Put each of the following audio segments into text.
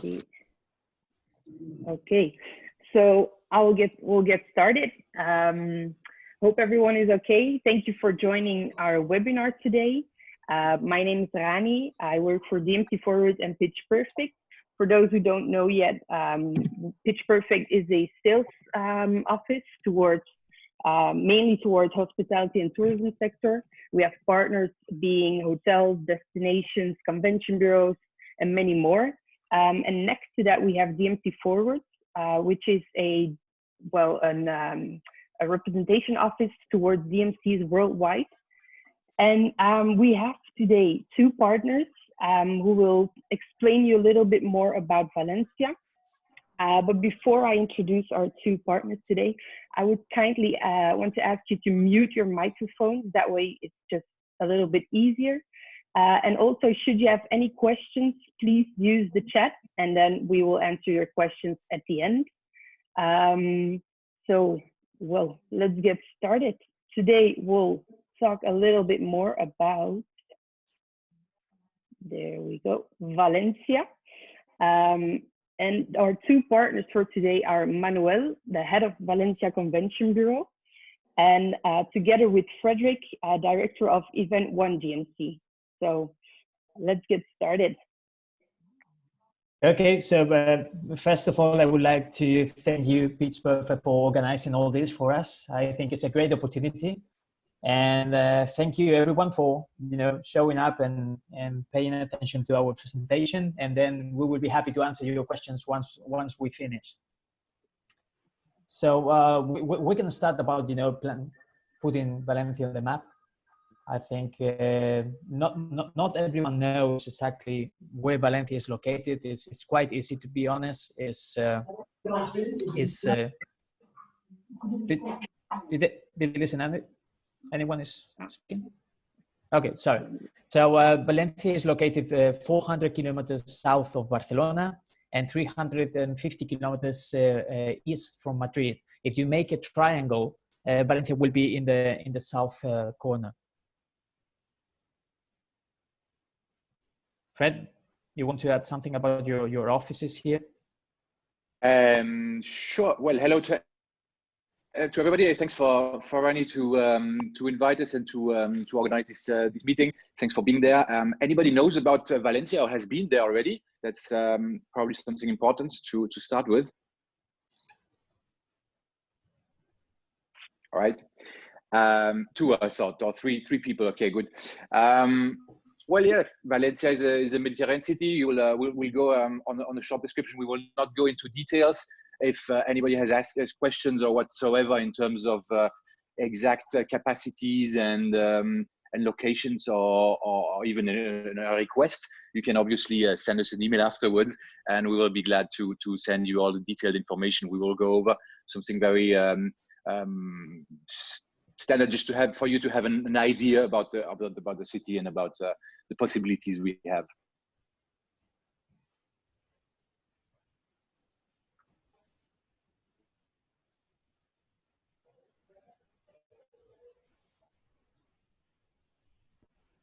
Okay. Okay, so we'll get started. Hope everyone is okay. Thank you for joining our webinar today. My name is Rani. I work for DMC Forward and Pitch Perfect. For those who don't know yet, Pitch Perfect is a sales office towards mainly towards hospitality and tourism sector. We have partners being hotels, destinations, convention bureaus, and many more. And next to that, we have DMC Forward, which is a representation office towards DMCs worldwide. And we have today two partners who will explain you a little bit more about Valencia. But before I introduce our two partners today, I would kindly want to ask you to mute your microphone. That way it's just a little bit easier. And also, should you have any questions, please use the chat and then we will answer your questions at the end. Well, let's get started. Today, we'll talk a little bit more about, there we go, Valencia. And our two partners for today are Manuel, the head of Valencia Convention Bureau, and together with Frederick, director of Event One DMC. So let's get started. Okay, so first of all, I would like to thank you, Pitch Perfect, for organizing all this for us. I think it's a great opportunity. And thank you everyone for showing up and paying attention to our presentation. And then we will be happy to answer your questions once we finish. So we can start about putting Valencia on the map. I think not everyone knows exactly where Valencia is located. It's quite easy, to be honest. Did you listen to it? Anyone is speaking? Okay, sorry. So Valencia is located 400 kilometers south of Barcelona and 350 kilometers east from Madrid. If you make a triangle, Valencia will be in the south corner. Fred, you want to add something about your offices here? Sure. Well, hello to everybody. Thanks for Rani to invite us and to organize this meeting. Thanks for being there. Anybody knows about Valencia or has been there already? That's probably something important to start with. All right. Two, I thought, or three people. Okay, good. Well, yeah, Valencia is a Mediterranean city. We'll go on a short description. We will not go into details. If anybody has asked us questions or whatsoever in terms of exact capacities and locations or even a request, you can obviously send us an email afterwards, and we will be glad to send you all the detailed information. We will go over something very standard, just for you to have an idea about the city and about the possibilities we have.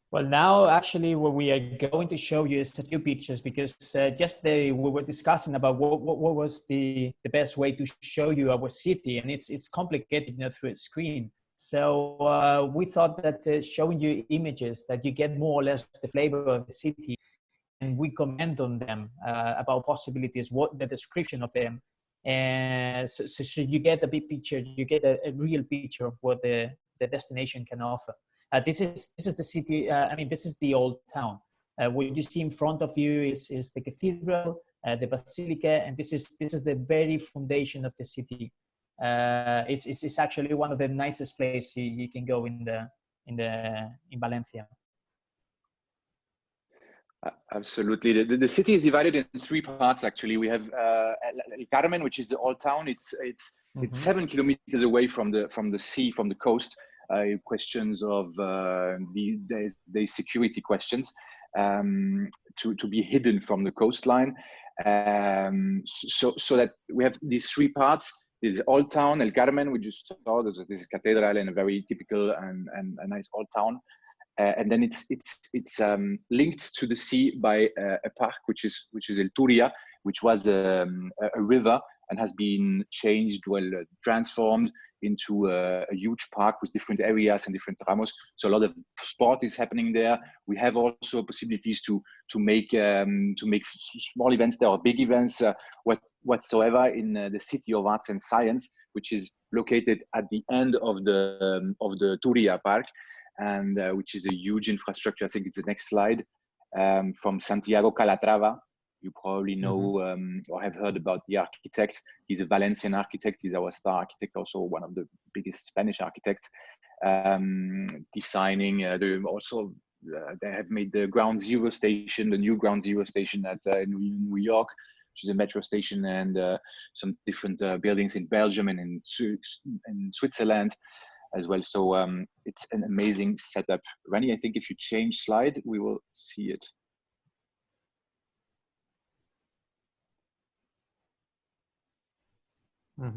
Well, now actually what we are going to show you is a few pictures, because yesterday we were discussing about what was the best way to show you our city, and it's complicated through a screen. So we thought that showing you images that you get more or less the flavor of the city, and we comment on them about possibilities, what the description of them, and so you get a big picture, you get a real picture of what the destination can offer. This is the city. I mean, this is the old town. What you see in front of you is the cathedral, the basilica, and this is the very foundation of the city. It's actually one of the nicest places you can go in Valencia. Absolutely. The city is divided in three parts. Actually, we have El Carmen, which is the old town. It's 7 kilometers away from the sea, from the coast. Questions of the security questions to be hidden from the coastline. So that we have these three parts. There's Old Town, El Carmen, we just saw. There's a cathedral and a very typical and a nice old town. and then it's linked to the sea by a park, which is El Turia, which was a river and has been changed, transformed into a huge park with different areas and different ramos. So a lot of sport is happening there. We have also possibilities to make small events there or big events whatsoever in the City of Arts and Science, which is located at the end of the Turia Park, and which is a huge infrastructure. I think it's the next slide, from Santiago Calatrava. You probably know or have heard about the architect. He's a Valencian architect. He's our star architect, also one of the biggest Spanish architects. Designing, they have made the Ground Zero station, the new Ground Zero station in New York, which is a metro station, and some different buildings in Belgium and in Switzerland as well. So it's an amazing setup. Rani, I think if you change slide, we will see it.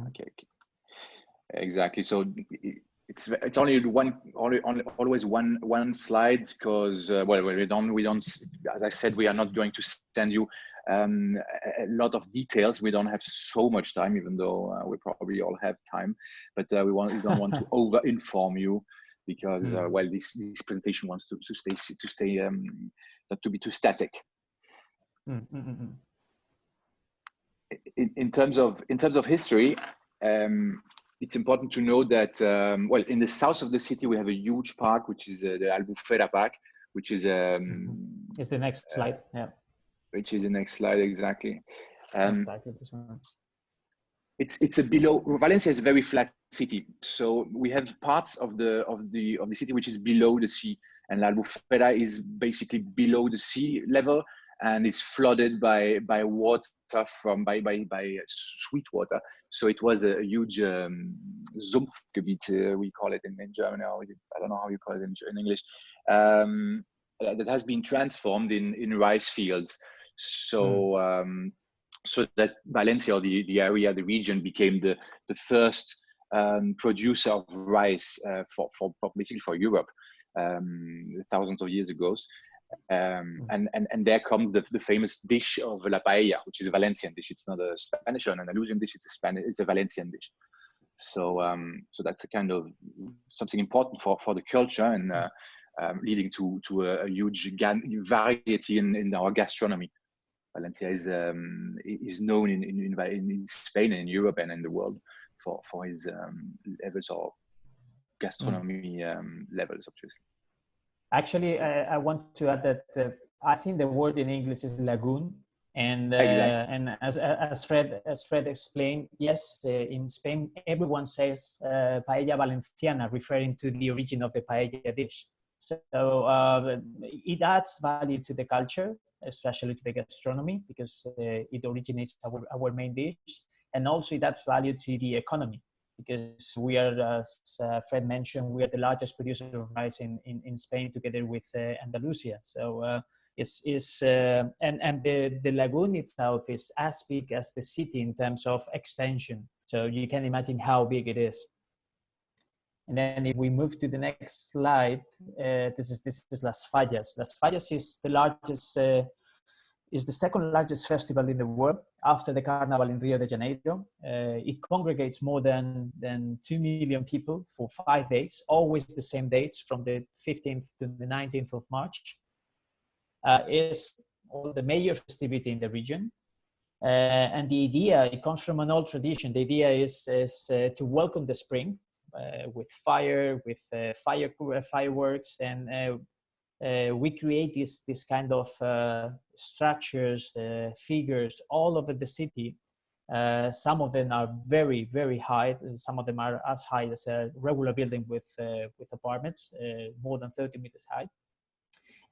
Okay, exactly. So it's only always one slide, because we don't, as I said, we are not going to send you a lot of details. We don't have so much time, even though we probably all have time, but we don't want to over inform you, because this presentation wants to stay not to be too static. In terms of history, it's important to know that in the south of the city we have a huge park, which is the Albufera Park, which is it's the next slide. Which is the next slide, exactly. This one. It's a below. Valencia is a very flat city, so we have parts of the city which is below the sea, and La Albufera is basically below the sea level, and it's flooded by water by sweet water. So it was a huge Sumpfgebiet, we call it in German. I don't know how you call it in English. That has been transformed in rice fields. So so that Valencia, or the area, the region, became the first producer of rice for basically for Europe thousands of years ago. And there comes the famous dish of la paella, which is a Valencian dish. It's not a Spanish or an Andalusian dish. It's a Valencian dish. So so that's a kind of something important for the culture, and leading to a huge variety in our gastronomy. Valencia is known in Spain and in Europe and in the world for his levels of gastronomy levels, obviously. Actually, I want to add that I think the word in English is lagoon, and exactly. And as Fred explained, yes, in Spain everyone says paella valenciana, referring to the origin of the paella dish. So it adds value to the culture, especially to the gastronomy, because it originates our main dish, and also it adds value to the economy, because we are, as Fred mentioned, we are the largest producer of rice in Spain, together with Andalusia. So and the lagoon itself is as big as the city in terms of extension. So you can imagine how big it is. And then if we move to the next slide, this is Las Fallas. Las Fallas is the largest, is the second largest festival in the world after the Carnival in Rio de Janeiro. It congregates more than 2 million people for 5 days, always the same dates, from the 15th to the 19th of March. Is the major festivity in the region. And the idea, it comes from an old tradition. The idea is to welcome the spring with fire, with fireworks, and we create this kind of structures, figures all over the city. Some of them are very, very high. Some of them are as high as a regular building with apartments, more than 30 meters high.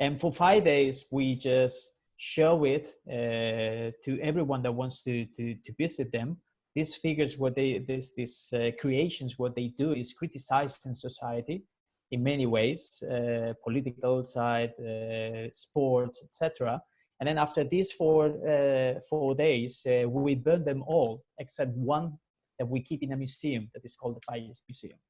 And for 5 days, we just show it to everyone that wants to visit them. These figures, these creations, what they do is criticized in society in many ways, political side, sports, etc. And then after these 4 days, we burn them all except one that we keep in a museum that is called the Fallas Museum.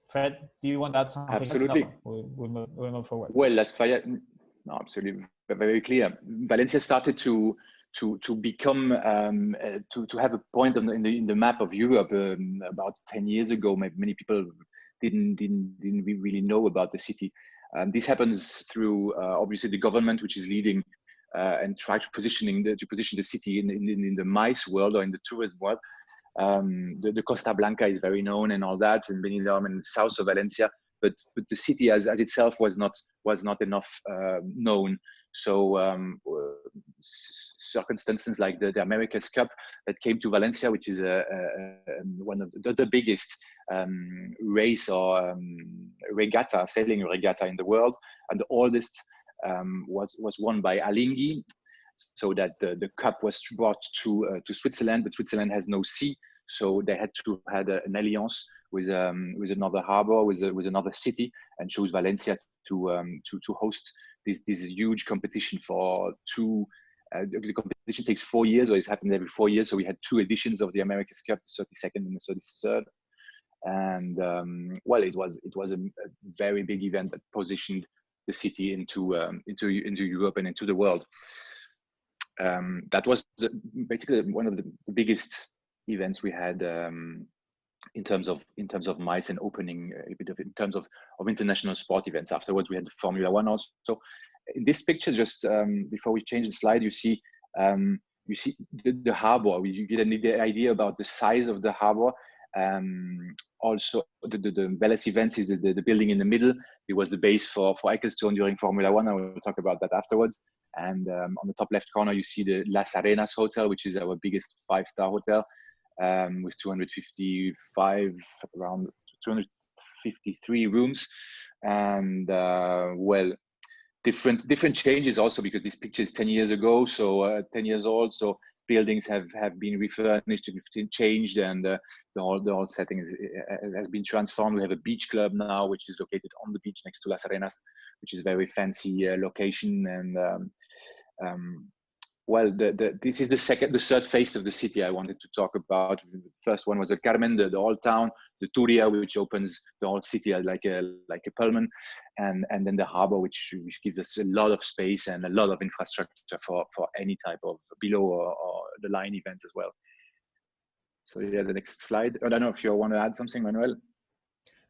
Fred, do you want to add something? Absolutely. No, we move forward. Well, no, absolutely, very clear. Valencia started to become to have a point in the map of Europe about 10 years ago. Many people didn't really know about the city. This happens through obviously the government, which is leading and try to position the city in the MICE world or in the tourism world. The Costa Blanca is very known and all that, and Benidorm and south of Valencia, but the city as itself was not enough known. So circumstances like the America's Cup that came to Valencia, which is one of the biggest race or sailing regatta in the world, and the oldest, was won by Alinghi. So that the cup was brought to Switzerland, but Switzerland has no sea, so they had to have an alliance with another harbor, with another city, and chose Valencia to host this huge competition for two. The competition takes 4 years, or it happened every 4 years. So we had 2 editions of the America's Cup, the 32nd and the 33rd. And well, it was a very big event that positioned the city into Europe and into the world. That was basically one of the biggest events we had in terms of MICE and opening a bit of in terms of international sport events. Afterwards, we had the Formula One also. In this picture, just before we change the slide, you see the harbor. You get an idea about the size of the harbor. Also, the Veles events is the building in the middle. It was the base for Ecclestone during Formula One. I will talk about that afterwards. And on the top left corner, you see the Las Arenas Hotel, which is our biggest 5-star hotel, with 253 rooms. And well, different changes also, because this picture is 10 years ago, so 10 years old. So buildings have been refurnished, changed, and the whole setting has been transformed. We have a beach club now, which is located on the beach next to Las Arenas, which is a very fancy location. And well, this is the third phase of the city I wanted to talk about. The first one was the Carmen, the old town, the Turia, which opens the whole city like a Pullman, and then the harbor, which gives us a lot of space and a lot of infrastructure for any type of below or the line events as well. So yeah, the next slide. I don't know if you want to add something, Manuel.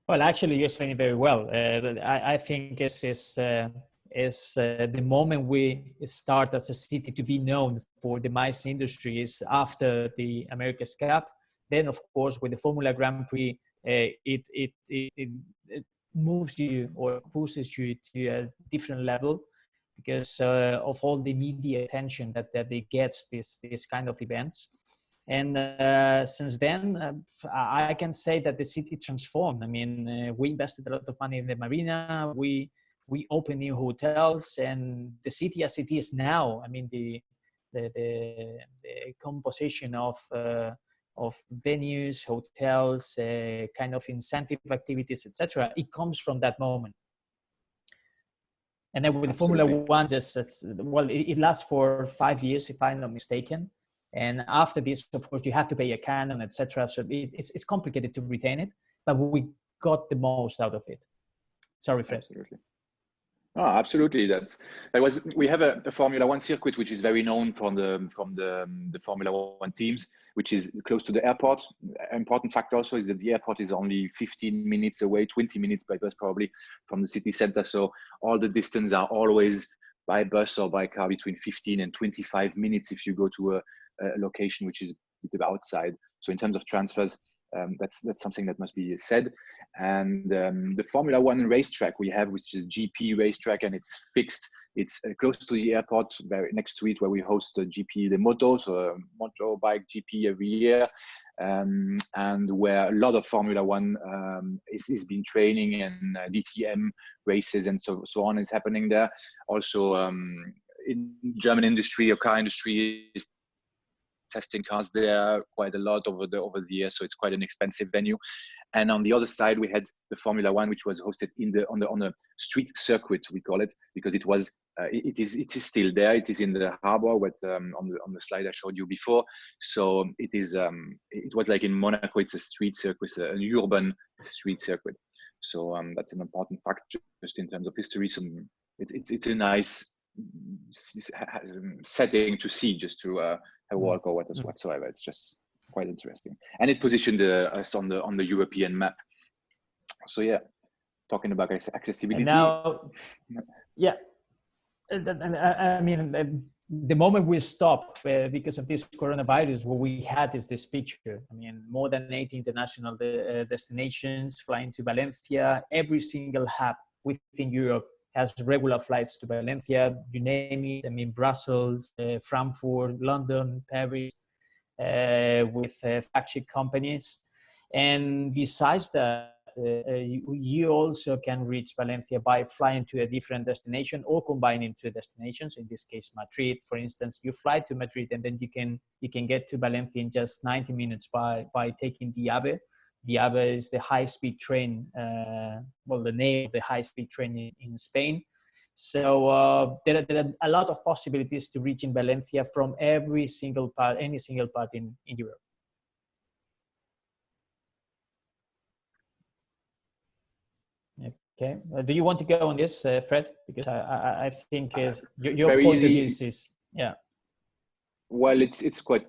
Well, actually, you explained it very well. I think this is the moment we start as a city to be known for the MICE industry is after the America's Cup. Then, of course, with the Formula Grand Prix, it moves you or pushes you to a different level because of all the media attention that they get this kind of events. And since then, I can say that the city transformed. I mean, we invested a lot of money in the marina. We opened new hotels, and the city as it is now. I mean, the composition of venues, hotels, kind of incentive activities, etc. It comes from that moment. And then with Formula One, it lasts for 5 years, if I'm not mistaken. And after this, of course, you have to pay a canon, etc. So it's complicated to retain it, but we got the most out of it. Sorry, Fred. Absolutely. Oh, absolutely. We have a Formula One circuit, which is very known from the Formula One teams, which is close to the airport. Important fact also is that the airport is only 15 minutes away, 20 minutes by bus probably from the city center. So all the distance are always by bus or by car between 15 and 25 minutes if you go to a location which is a bit outside. So in terms of transfers, that's something that must be said. And the Formula One racetrack we have, which is GP racetrack, and it's fixed. It's close to the airport, very next to it, where we host the GP, the moto, so motorbike GP every year, and where a lot of Formula One is been training, and DTM races and so on is happening there. Also, in German industry or car industry is testing cars there quite a lot over the years, so it's quite an expensive venue. And on the other side, we had the Formula One, which was hosted on a street circuit, we call it, because it was it is still there. It is in the harbor, on the slide I showed you before. So it is it was like in Monaco. It's a street circuit, an urban street circuit. So that's an important fact just in terms of history. It's a nice setting to see, just to have a walk or whatsoever. It's just quite interesting, and it positioned us on the European map. So yeah, talking about accessibility. And now, yeah, I mean, the moment we stop because of this coronavirus, what we had is this picture. I mean, more than 80 international destinations flying to Valencia. Every single hub within Europe has regular flights to Valencia. You name it. I mean, Brussels, Frankfurt, London, Paris. With flagship companies, and besides that, you also can reach Valencia by flying to a different destination or combining two destinations. In this case, Madrid, for instance, you fly to Madrid and then you can get to Valencia in just 90 minutes by taking the AVE. The AVE is the high-speed train, the name of the high-speed train in Spain. So there are a lot of possibilities to reach in Valencia from any single part in Europe. Okay. Do you want to go on this, Fred? Because I think your point of view is yeah. Well, it's quite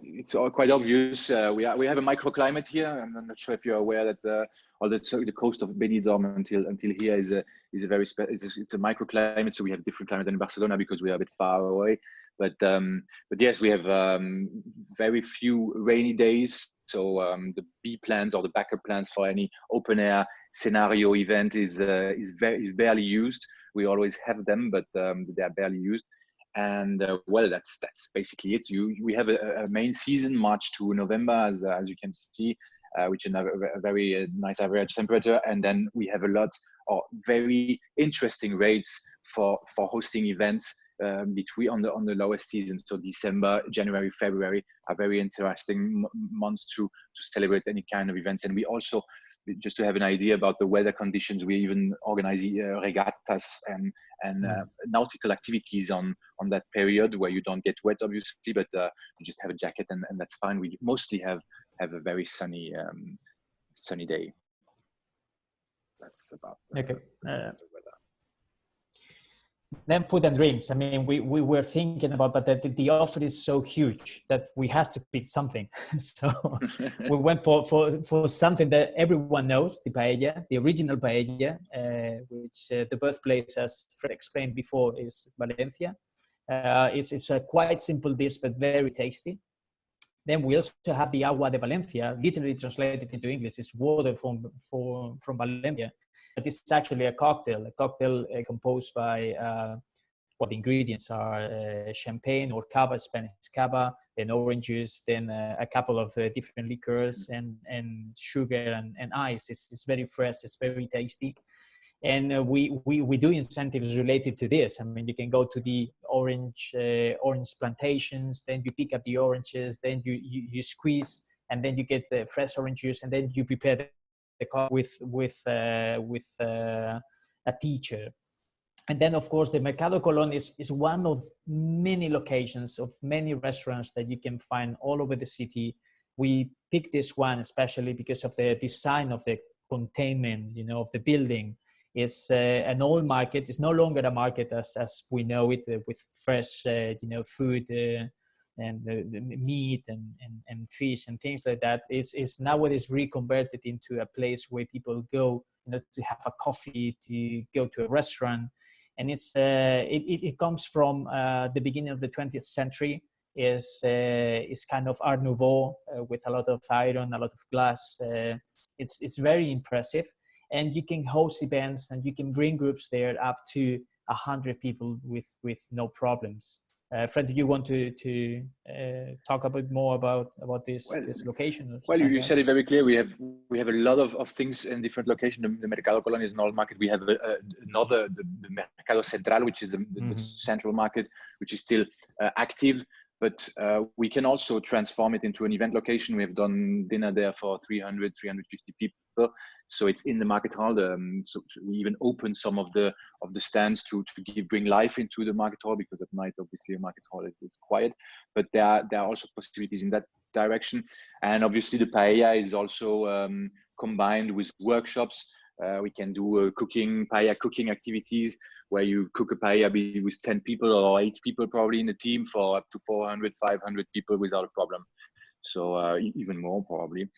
obvious. We have a microclimate here. I'm not sure if you're aware that the coast of Benidorm until here is a very it's a microclimate. So we have different climate than in Barcelona because we are a bit far away. But yes, we have very few rainy days. So the B plans or the backup plans for any open air scenario event is barely used. We always have them, but they are barely used. And well, that's basically it. We have a main season, March to November, as you can see, which is a very nice average temperature. And then we have a lot of very interesting rates for hosting events between on the lowest season. So December, January, February are very interesting months to celebrate any kind of events. And we also, just to have an idea about the weather conditions, we even organize regattas and nautical activities on that period where you don't get wet, obviously, but you just have a jacket and that's fine. We mostly have a very sunny day. That's about the weather. Then food and drinks. I mean, we were thinking about, but the offer is so huge that we have to pick something. So we went for something that everyone knows, the paella, the original paella, which the birthplace, as Fred explained before, is Valencia. It's a quite simple dish, but very tasty. Then we also have the agua de Valencia, literally translated into English, is water from Valencia. But it's actually a cocktail composed by, the ingredients are champagne or cava, Spanish cava, then orange juice, then a couple of different liquors and sugar and ice. It's very fresh, it's very tasty. And we do incentives related to this. I mean, you can go to the orange plantations, then you pick up the oranges, then you squeeze, and then you get the fresh orange juice, and then you prepare the coffee with a teacher. And then, of course, the Mercado Colón is one of many locations, of many restaurants that you can find all over the city. We picked this one especially because of the design of the containment, of the building. It's an old market. It's no longer a market as we know it, with fresh, food and meat and fish and things like that. It's nowadays reconverted into a place where people go, to have a coffee, to go to a restaurant. And it comes from the beginning of the 20th century. Is kind of Art Nouveau with a lot of iron, a lot of glass. It's very impressive. And you can host events and you can bring groups there up to 100 people with no problems. Fred, do you want to talk a bit more about this location? Well, you said it very clear. We have a lot of things in different locations. The Mercado Colón is an old market. We have another, the Mercado Central, which is the central market, which is still active. But we can also transform it into an event location. We have done dinner there for 300, 350 people people. So it's in the market hall. So we even open some of the stands to bring life into the market hall, because at night obviously a market hall is quiet. But there are also possibilities in that direction. And obviously the paella is also combined with workshops. We can do paella cooking activities where you cook a paella with 10 people or 8 people probably in the team, for up to 400, 500 people without a problem. So even more probably.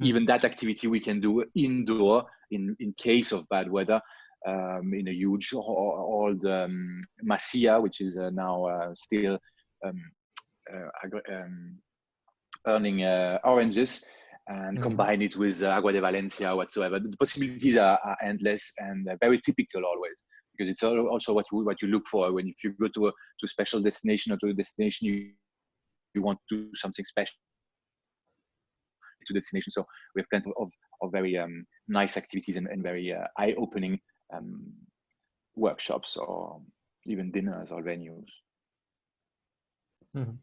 Even that activity we can do indoor in case of bad weather, in a huge old Masia, which is now still earning oranges, and combine it with Agua de Valencia whatsoever. The possibilities are endless and very typical always, because it's also what you look for if you go to a special destination, or to a destination you want to do something special to destination. So we have plenty of very nice activities and very eye-opening workshops, or even dinners or venues. Mm-hmm.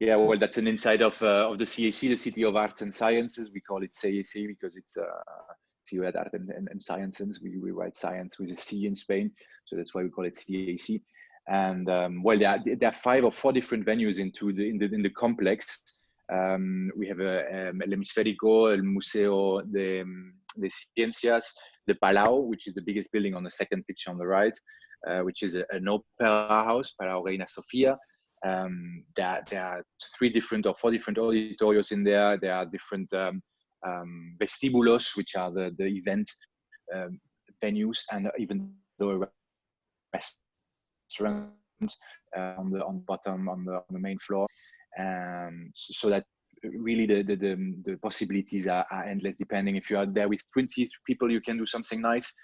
Yeah, well, that's an insight of the CAC, the City of Arts and Sciences. We call it CAC because it's Ciudad Art and Sciences. We write science with a C in Spain, so that's why we call it CAC. And well, there are 5 or 4 different venues in the complex. We have El Hemisférico, El Museo de Ciencias, the Palau, which is the biggest building on the second picture on the right, which is an opera house, Palau Reina Sofia. There are 3 different or 4 different auditorios in there. There are different vestibulos, which are the event venues, and even the restaurant on the bottom, on the main floor. So that really the possibilities are endless. Depending, if you are there with 20 people, you can do something nice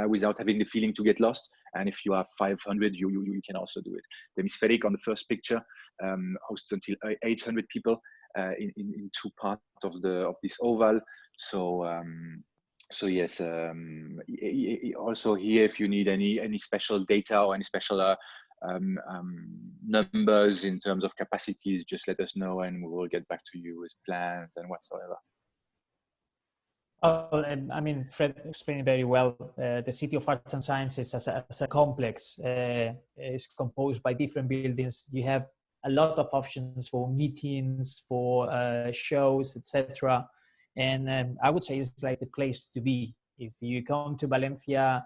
without having the feeling to get lost. And if you are 500, you can also do it. The Hemispheric on the first picture hosts until 800 people in 2 parts of this oval. So yes, also here, if you need any special data or any special numbers in terms of capacities, just let us know and we will get back to you with plans and whatsoever. Oh, I mean, Fred explained very well. The City of Arts and Sciences as a complex is composed by different buildings. You have a lot of options for meetings, for shows, etc. And I would say it's like the place to be. If you come to Valencia,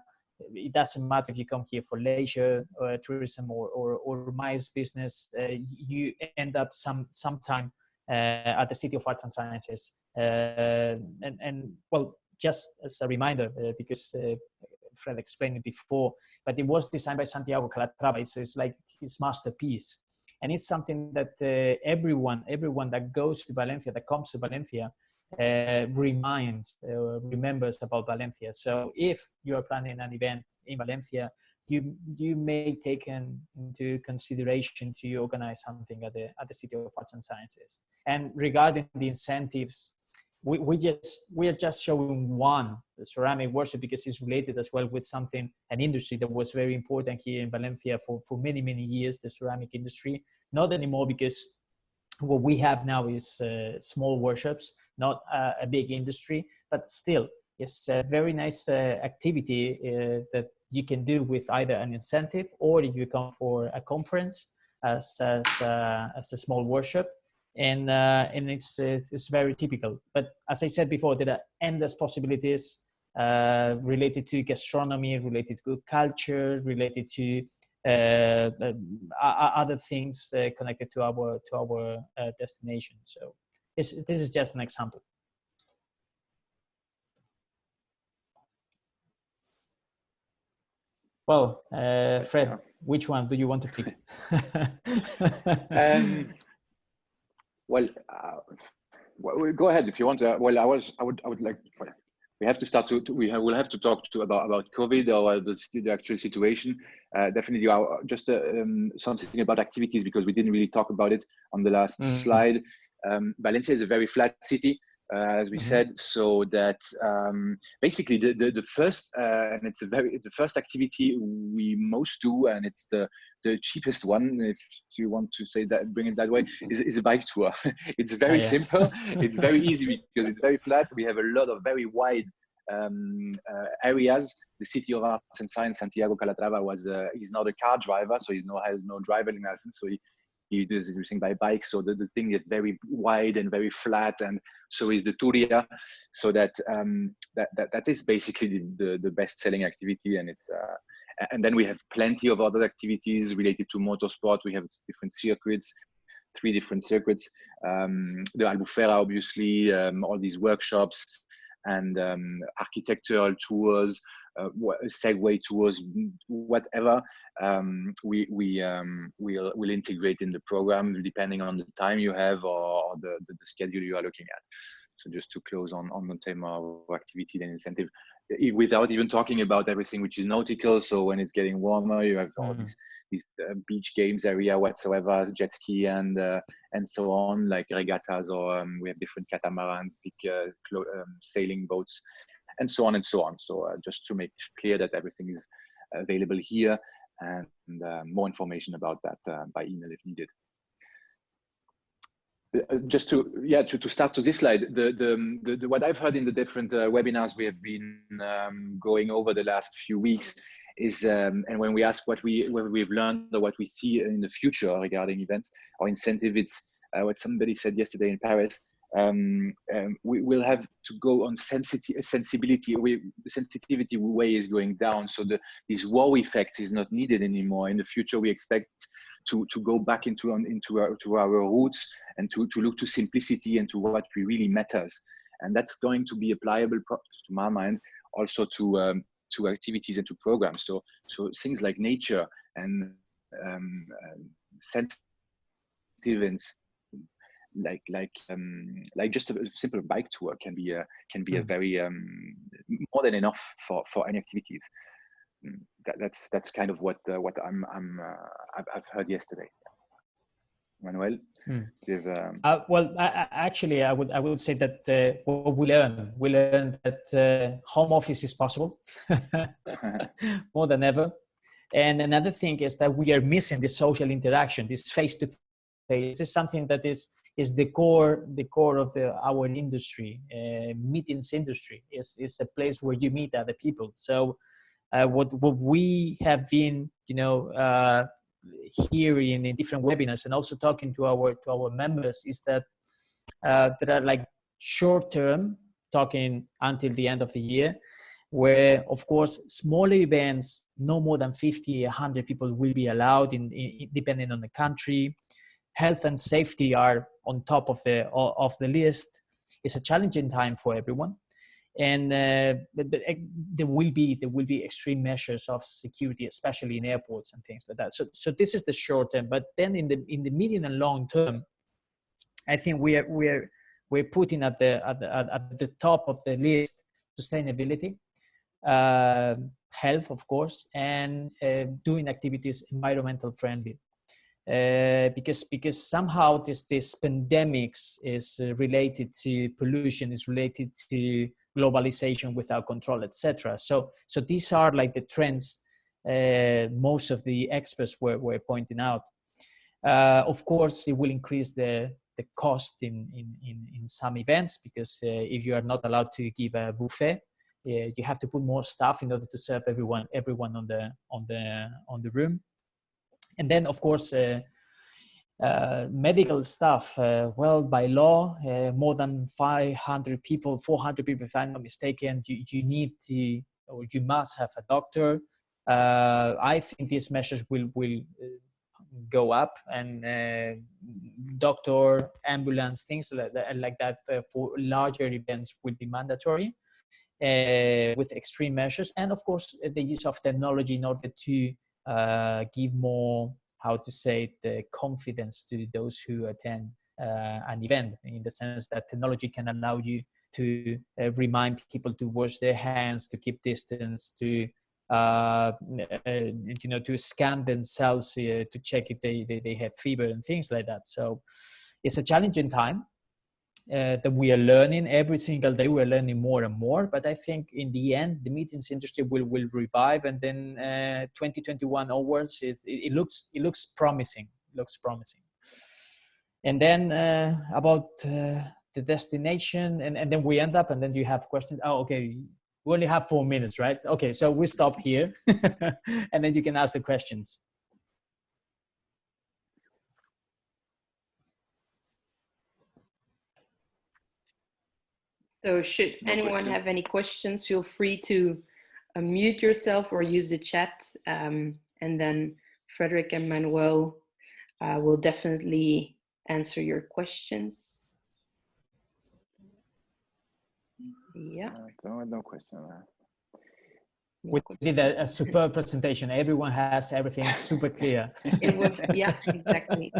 it doesn't matter if you come here for leisure, or tourism, or MICE business. You end up sometime at the City of Arts and Sciences. And well, just as a reminder, because Fred explained it before, but it was designed by Santiago Calatrava. It's like his masterpiece. And it's something that everyone that goes to Valencia, that comes to Valencia, remembers about Valencia. So if you are planning an event in Valencia, you may take into consideration to organize something at the City of Arts and Sciences. And regarding the incentives, we are just showing one, the ceramic workshop, because it's related as well with an industry that was very important here in Valencia for many years, the ceramic industry. Not anymore, because what we have now is small workshops, not a big industry, but still it's a very nice activity that you can do with either an incentive, or if you come for a conference as a small workshop. And it's very typical. But as I said before, there are endless possibilities related to gastronomy, related to culture, related to other things connected to our destination. So this is just an example. Well, Fred, which one do you want to pick? Well, go ahead if you want to. Well, I would like. We have to start we will have to talk about COVID or the actual situation. Definitely, just something about activities, because we didn't really talk about it on the last slide. Valencia is a very flat city. as we said, so that basically the first and it's the first activity we most do, and it's the cheapest one, if you want to say that, bring it that way, is a bike tour. It's very simple. It's very easy because it's very flat. We have a lot of very wide areas. The City of Arts and Science, Santiago Calatrava, he's not a car driver, so has no driving license, so he does everything by bike. So the thing is very wide and very flat, and so is the Turia. So that that is basically the best selling activity, and it's and then we have plenty of other activities related to motorsport. We have different circuits, 3 different circuits, the Albufera, obviously, all these workshops, and architectural tours, Segway tours, whatever. We'll integrate in the program depending on the time you have or the schedule you are looking at. So just to close on the theme of activity and incentive, without even talking about everything which is nautical. So when it's getting warmer, you have all these beach games area whatsoever, jet ski and so on, like regattas, or we have different catamarans, big sailing boats, and so on and so on. So just to make clear that everything is available here, and more information about that by email if needed. Just to start to this slide, the what I've heard in the different webinars we have been going over the last few weeks is, and when we ask what we've learned or what we see in the future regarding events or incentive, it's what somebody said yesterday in Paris. We will have to go on sensibility. The sensitivity way is going down, so this wow effect is not needed anymore. In the future, we expect to go back into our roots, and to look to simplicity and to what really matters, and that's going to be applicable, to my mind, also to activities and to programs. So things like nature and sensitive events, like just a simple bike tour can be a very more than enough for any activities. That's kind of what I've heard yesterday. Manuel, well, actually, I would say that what we learned that home office is possible more than ever. And another thing is that we are missing the social interaction, this face-to-face. This is something that is the core of our industry. Meetings industry is a place where you meet other people. So what we have been, hearing in different webinars and also talking to our members is that there are like short-term, talking until the end of the year, where of course smaller events, no more than 50, 100 people will be allowed in depending on the country. Health and safety are on top of the list. It's a challenging time for everyone, and there will be extreme measures of security, especially in airports and things like that. So this is the short term, but then in the medium and long term, I think we're putting at the top of the list sustainability, health, of course, and doing activities environmental friendly. Because somehow this pandemics is related to pollution, is related to globalization without control, etc. So these are like the trends most of the experts were pointing out. Of course, it will increase the cost in some events, because if you are not allowed to give a buffet, you have to put more staff in order to serve everyone on the room. And then, of course, medical staff. Well, by law, more than 500 people, 400 people, if I'm not mistaken, you need to, or you must have a doctor. I think these measures will go up, and doctor, ambulance, things like that for larger events will be mandatory, with extreme measures. And of course, the use of technology in order to give more, the confidence to those who attend an event, in the sense that technology can allow you to remind people to wash their hands, to keep distance, to to scan themselves to check if they have fever and things like that. So it's a challenging time. that we are learning every single day. We're learning more and more. But I think in the end, the meetings industry will revive, and then 2021 onwards, it looks promising. Looks promising. And then about the destination, and then we end up, and then you have questions. Oh, okay. We only have 4 minutes, right? Okay, so we stop here, and then you can ask the questions. So should anyone have any questions, feel free to unmute yourself or use the chat. And then Frederick and Manuel will definitely answer your questions. Yeah. No question. We did a superb presentation. Everyone has everything super clear. It was, yeah, exactly.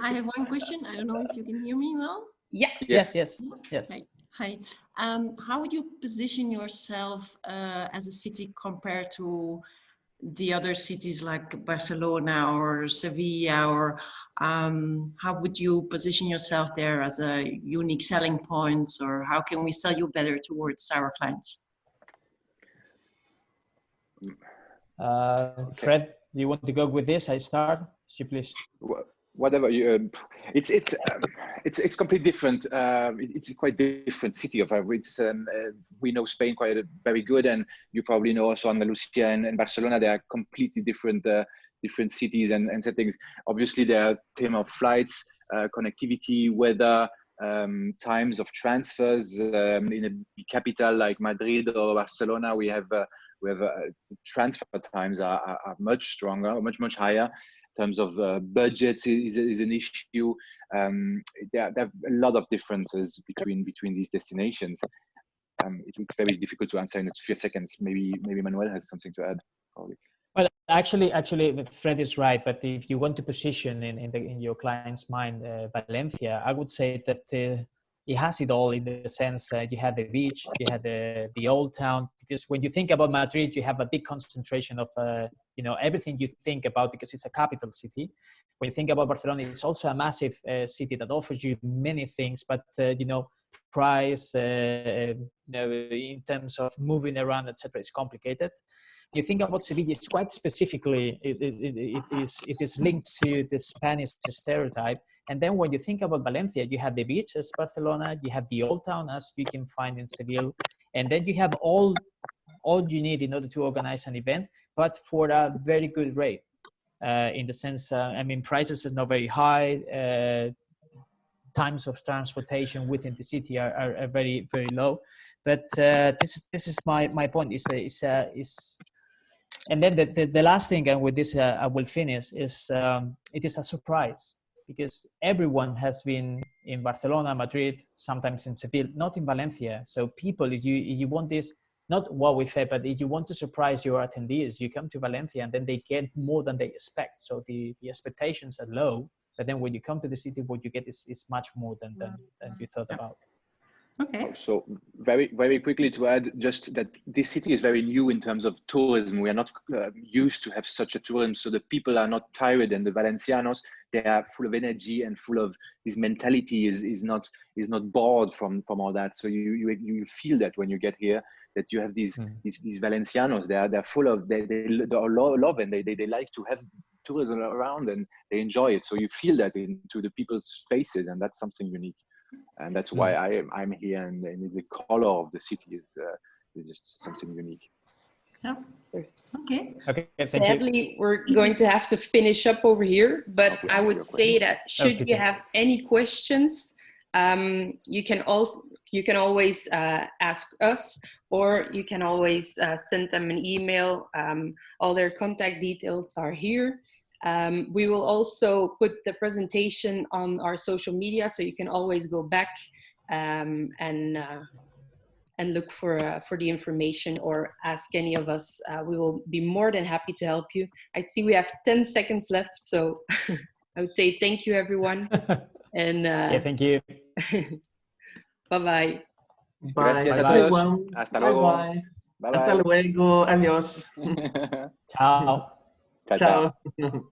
I have one question. I don't know if you can hear me well. Yeah. Yes. Okay. Hi. How would you position yourself as a city compared to the other cities like Barcelona or Sevilla, or how would you position yourself there as a unique selling points, or how can we sell you better towards our clients? Fred, do you want to go with this? I start, so please. Whatever you, it's completely different. It's a quite different city of which we know Spain quite very good, and you probably know also Andalusia and Barcelona. They are completely different different cities and settings. Obviously, there are theme of flights, connectivity, weather, times of transfers. In a capital like Madrid or Barcelona, we have transfer times are much stronger, much higher. In terms of budgets is an issue. There are a lot of differences between these destinations. It looks very difficult to answer in a few seconds. Maybe Manuel has something to add. Probably. Well, actually, Fred is right. But if you want to position in your client's mind Valencia, I would say that it has it all, in the sense you have the beach, you have the old town. Because when you think about Madrid, you have a big concentration of everything you think about, because it's a capital city. When you think about Barcelona, it's also a massive city that offers you many things, but price, in terms of moving around, etc., is complicated. You think about Sevilla, it's quite specifically, it is linked to the Spanish stereotype. And then when you think about Valencia, you have the beach as Barcelona, you have the old town as you can find in Seville, and then you have all you need in order to organize an event, but for a very good rate. In the sense, prices are not very high. Times of transportation within the city are very, very low. But this is my point. And then the last thing, and with this I will finish, is it is a surprise, because everyone has been in Barcelona, Madrid, sometimes in Seville, not in Valencia. So people, if you want this, not what we say, but if you want to surprise your attendees, you come to Valencia and then they get more than they expect. So the expectations are low, but then when you come to the city, what you get is much more than you thought about. Okay. So very, very quickly to add, just that this city is very new in terms of tourism. We are not used to have such a tourism, so the people are not tired, and the Valencianos, they are full of energy and full of this mentality is not bored from all that. So you feel that when you get here, that you have these Valencianos. They're full of they love, and they like to have tourism around, and they enjoy it. So you feel that into the people's faces, and that's something unique. And that's why I'm here, and the color of the city is just something unique. Yeah. Okay. Sadly, we're going to have to finish up over here, but I would say that should you have any questions, you can always ask us, or you can always send them an email. All their contact details are here. We will also put the presentation on our social media, so you can always go back and look for the information, or ask any of us. We will be more than happy to help you. I see we have 10 seconds left, so I would say thank you, everyone. And thank you. Bye-bye. Bye, everyone. Hasta luego. Bye. Hasta luego. Adiós. Ciao. Ciao. Ciao.